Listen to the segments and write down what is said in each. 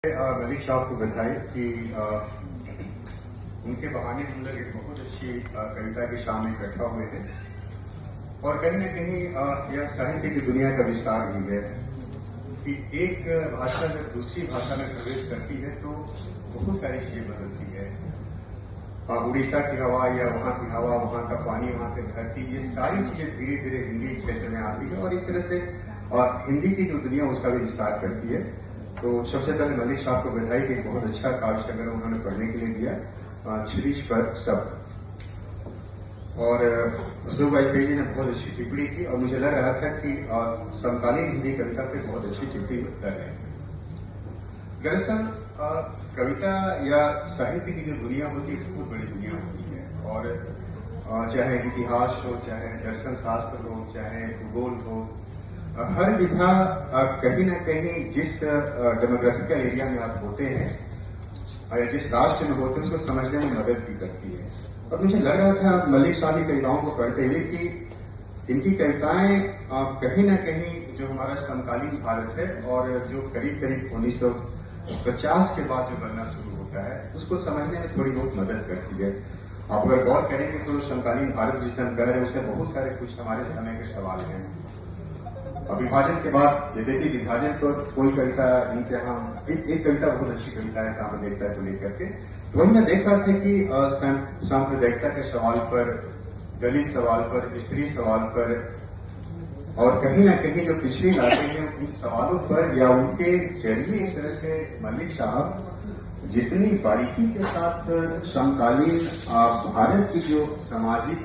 मलिक साहब को बताई कि उनके बहाने हम लोग एक बहुत अच्छी कविता के सामने इकट्ठा हुए हैं और कहीं न कहीं यह साहित्य की दुनिया का विस्तार भी है कि एक भाषा जब दूसरी भाषा में प्रवेश करती है तो बहुत सारी चीजें बदलती है। उड़ीसा की हवा या वहाँ की हवा, वहाँ का पानी, वहाँ की धरती, ये सारी चीजें धीरे धीरे हिंदी क्षेत्र में आती है और एक तरह से हिंदी की जो दुनिया उसका भी विस्तार करती है। तो सबसे पहले मलिक साहब को बधाई कि बहुत अच्छा काव्य संग्रह उन्होंने पढ़ने के लिए दिया, क्षितिज पर शब्द। और अशोक वाजपेयी ने बहुत अच्छी टिप्पणी की और मुझे लग रहा था कि समकालीन हिंदी कविता पे बहुत अच्छी टिप्पणी कर रहे हैं। दरअसल कविता या साहित्य की जो दुनिया होती है बहुत बड़ी दुनिया होती है और चाहे इतिहास हो, चाहे दर्शन शास्त्र हो, चाहे भूगोल हो, हर विधा कहीं ना कहीं जिस डेमोग्राफिकल एरिया में आप होते हैं या जिस राष्ट्र में होते हैं उसको समझने में मदद भी करती है। और मुझे लग रहा था मलिक साहब की कविताओं को पढ़ते हुए कि इनकी कविताएं कहीं ना कहीं जो हमारा समकालीन भारत है और जो करीब करीब 1950 के बाद जो बनना शुरू होता है उसको समझने में थोड़ी बहुत मदद करती है। आप अगर गौर करेंगे तो समकालीन भारत जिसे हम कह रहे हैं उससे बहुत सारे कुछ हमारे समय के सवाल हैं। विभाजन के बाद यद्यपि विभाजन पर कोई कविता नहीं कि हम एक कविता बहुत अच्छी कविता है साम्प्रदायिकता को लेकर के, तो वही मैं देख रहा था कि साम्प्रदायिकता के सवाल पर, दलित सवाल पर, स्त्री सवाल पर और कहीं ना कहीं जो पिछड़ी लाते हैं उन सवालों पर या उनके जरिए एक तरह से मलिक साहब जितनी बारीकी के साथ समकालीन भारत की जो सामाजिक,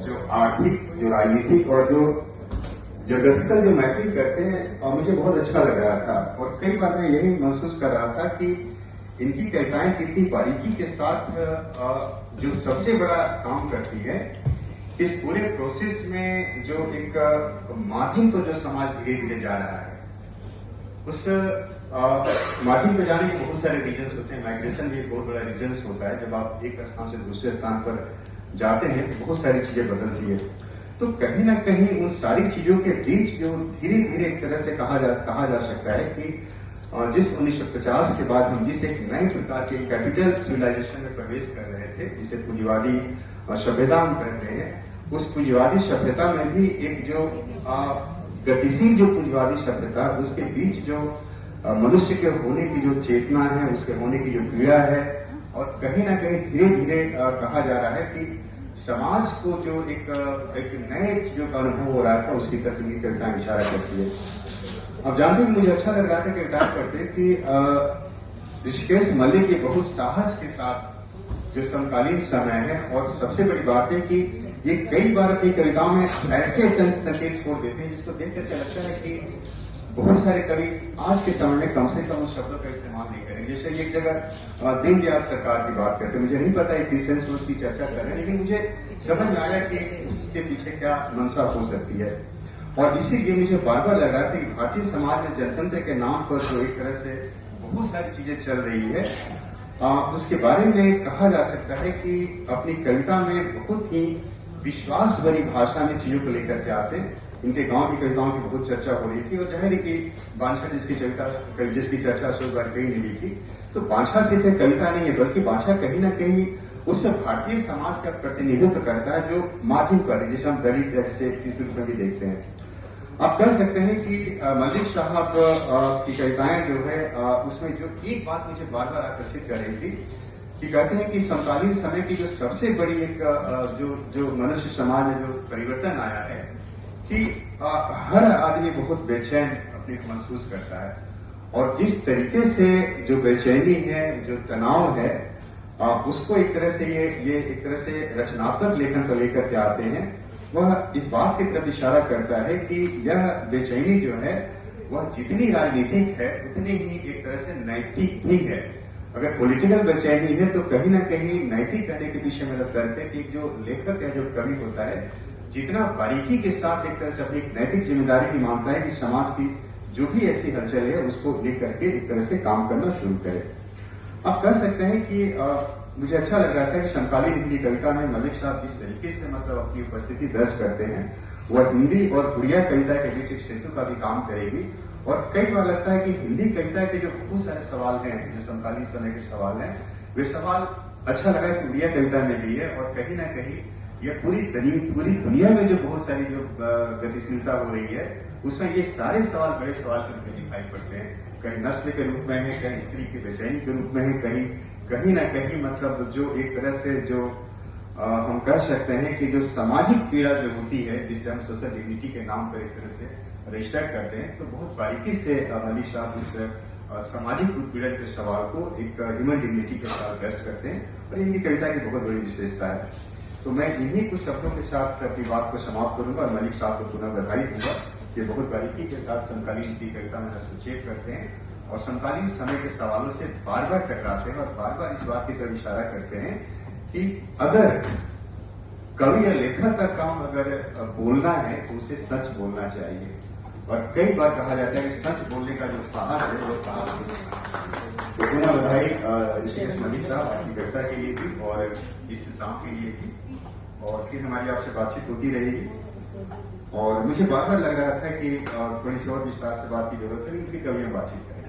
जो आर्थिक, जो राजनीतिक और जो जोग्राफिकल जो मैपिंग करते हैं और मुझे बहुत अच्छा लग रहा था। और कई बार मैं यही महसूस कर रहा था कि इनकी कविताएं कितनी बारीकी के साथ जो सबसे बड़ा काम करती है इस पूरे प्रोसेस में, जो एक मार्जिन पर जो समाज धीरे धीरे जा रहा है उस मार्जिन पर जाने के बहुत सारे रीजन्स होते हैं। माइग्रेशन भी एक बहुत बड़ा रीजन्स होता है। जब आप एक स्थान से दूसरे स्थान पर जाते हैं तो बहुत सारी चीजें बदलती है। तो कहीं ना कहीं उन सारी चीजों के बीच जो धीरे धीरे एक तरह से कहा जा सकता है कि जिस 1950 के बाद हम जिस एक नए प्रकार के कैपिटल सिविलाइजेशन में प्रवेश कर रहे थे, जिसे पूंजीवादी सभ्यता हम कहते हैं, उस पूंजीवादी सभ्यता में भी एक जो गतिशील जो पूंजीवादी सभ्यता, उसके बीच जो मनुष्य के होने की जो चेतना है, उसके होने की जो पीड़ा है, और कहीं ना कहीं धीरे धीरे कहा जा रहा है कि समाज को जो एक नए चीजों का अनुभव हो रहा था उसकी तरफ इनकी कविताएं इशारा करती है। अब जानते हैं मुझे अच्छा लग रहा था कविताएं पढ़ते कि ऋषिकेश मलिक ये बहुत साहस के साथ जो समकालीन समय है, और सबसे बड़ी बात है कि ये कई बार अपनी कविताओं में ऐसे संकेत छोड़ देते हैं जिसको देख करके लगता है कि बहुत सारे कवि आज के समय में कम से कम उस शब्दों का इस्तेमाल नहीं करेंगे। जैसे एक जगह दीनदयाल सरकार की बात करते, मुझे नहीं पता किस सेंस में उसकी चर्चा कर रहे हैं, लेकिन मुझे समझ में आया कि उसके पीछे क्या मंशा हो सकती है। और इसीलिए मुझे बार बार लगा कि भारतीय समाज में जनतंत्र के नाम पर जो एक तरह से बहुत सारी चीजें चल रही है, उसके बारे में कहा जा सकता है कि अपनी कविता में बहुत ही विश्वास भरी भाषा में चीजों को लेकर के आते। इनके गांव की कविताओं की बहुत चर्चा हो रही थी और जाहिर है कि बांछा जिसकी चर्चा अशोक वाजपेयी ने भी की, तो बांछा सिर्फ एक कविता नहीं है बल्कि बांछा कहीं ना कहीं उस भारतीय समाज का प्रतिनिधित्व करता है जो मार्जिन पर है, जिसे हम दलित जैसे इस रूप में भी देखते हैं। आप कह सकते हैं कि मलिक साहब की कविताएं जो है उसमें जो एक बात मुझे बार बार आकर्षित कर रही थी कि कहते हैं कि समकालीन समय की जो सबसे बड़ी एक जो मनुष्य समाज में जो परिवर्तन आया है कि हर आदमी बहुत बेचैन अपने को महसूस करता है, और जिस तरीके से जो बेचैनी है, जो तनाव है, उसको एक तरह से ये एक तरह से रचनात्मक लेखन को लेकर के आते हैं। वह इस बात की तरफ इशारा करता है कि यह बेचैनी जो है वह जितनी राजनीतिक है उतनी ही एक तरह से नैतिक भी है। अगर पॉलिटिकल बेचैनी है तो कहीं ना कहीं नैतिक करने के पीछे मेरा तर्क है कि जो लेखक है, जो कवि होता है, जितना बारीकी के साथ एक तरह से अपनी नैतिक जिम्मेदारी भी मानता है कि समाज की जो भी ऐसी हलचल है उसको लेकर के एक तरह से काम करना शुरू करे। आप कह सकते हैं कि मुझे अच्छा लग रहा था कि समकालीन हिंदी कविता में मलिक साहब जिस तरीके से मतलब अपनी उपस्थिति दर्ज करते हैं वह हिंदी और उड़िया कविता के बीच एक सेतु का भी काम करेगी और कई बार लगता है कि हिंदी कविता के जो बहुत सारे सवाल हैं, जो समकालीन समय के सवाल हैं, वे सवाल अच्छा लगा कि उड़िया कविता में भी है, और कहीं ना कहीं ये पूरी दुनिया में जो बहुत सारी जो गतिशीलता हो रही है, उसमें ये सारे सवाल बड़े सवाल करके दिखाई पड़ते हैं। कहीं नस्ल के रूप में है, कहीं स्त्री की बेचैनी के रूप में है, कहीं ना कहीं मतलब जो एक तरह से जो हम कह सकते हैं कि जो सामाजिक पीड़ा जो होती है, जिसे हम सोशल डिग्निटी के नाम पर एक तरह से रजिस्टर करते हैं, तो बहुत बारीकी से मलिक साहब इस सामाजिक उत्पीड़न के सवाल को एक ह्यूमन डिग्निटी के साथ दर्ज करते हैं, और इनकी कविता की बहुत बड़ी विशेषता है। तो मैं इन्हीं कुछ शब्दों के साथ अपनी बात को समाप्त करूंगा और मलिक साहब को पुनः बधाई दूंगा कि बहुत बारीकी के साथ समकालीन की कविता में हस्तक्षेप करते हैं और समकालीन समय के सवालों से बार बार टकराते हैं और बार बार इस बात की तरफ इशारा करते हैं कि अगर कवि या लेखक का काम अगर बोलना है तो उसे सच बोलना चाहिए। और कई बार कहा जाता है कि सच बोलने का जो साहस है वो साहस। तो पुनः बधाई ऋषिकेश मलिक साहब आपकी कविता के लिए भी और इस शाम के लिए भी, और फिर हमारी आपसे बातचीत होती रहेगी। और मुझे बार बार लग रहा था कि थोड़ी सी और विस्तार से बात की जरूरत है, लेकिन कभी हम बातचीत करें।